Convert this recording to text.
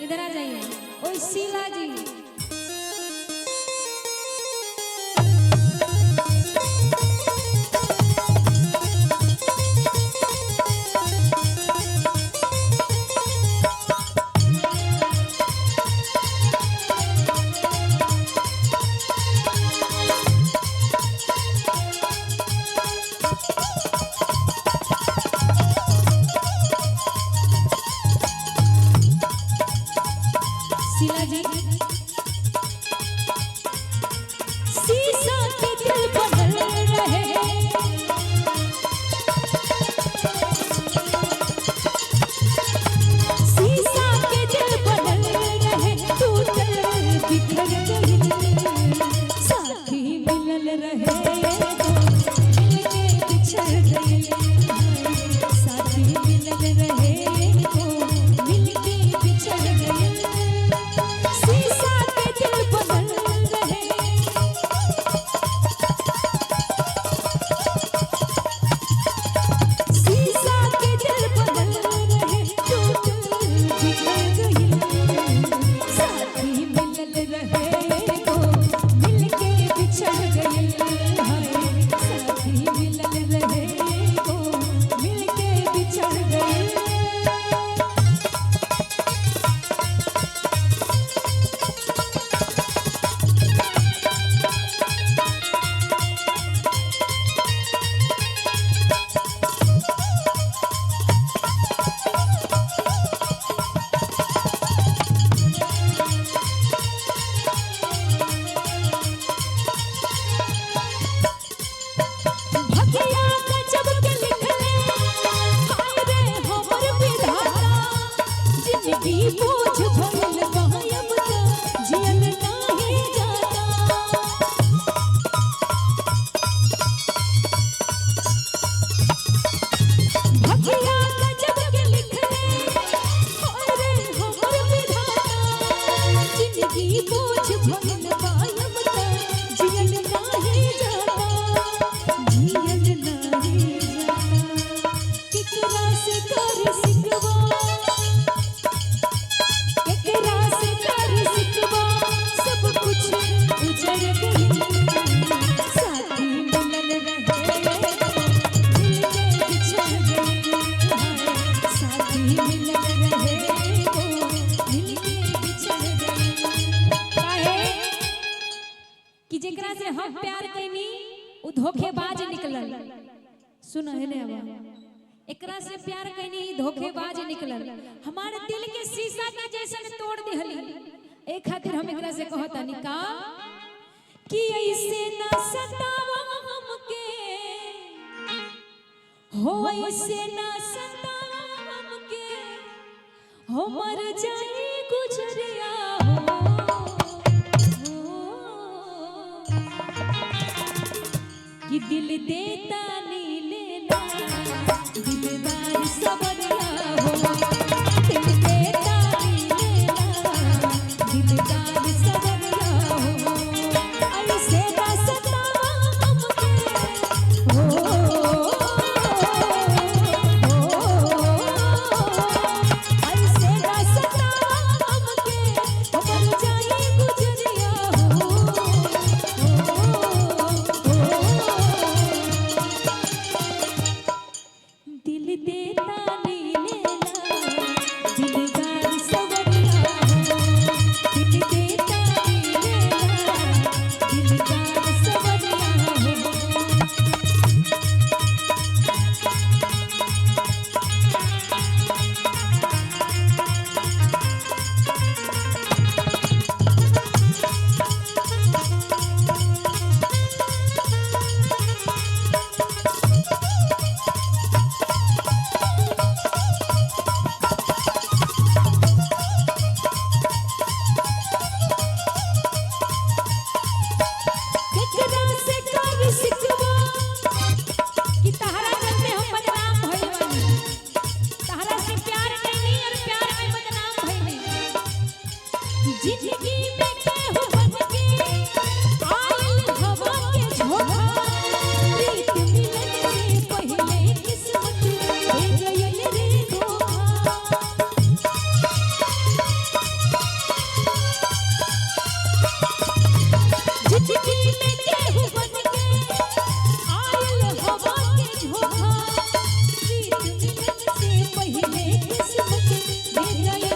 इधर आ जाइए। ओ शीला जी धोखेबाज निकलल। सुन है ने एकरा से प्यार कैनी धोखेबाज निकलल। हमारे दिल के शीशा के जैसे तोड़ दिहली। एक खातिर हम एकरा से कहतानी का कि ऐसे ना सतावा हमके हो, ऐसे ना सतावा हमके हो, मर जाए गुजरिया कि दिल देता नहीं लेना दिलदार सबरिया हो, दिल देता नहीं लेना दिलदार सबरिया हो, ऐसे ना सतावा हमके ऐसे ना सतावा हमके मर जाए गुजरिया दिल देता नहीं लेना दिलदार सबरिया हो, दिल देता नहीं लेना दिलदार सबरिया हो। भेजल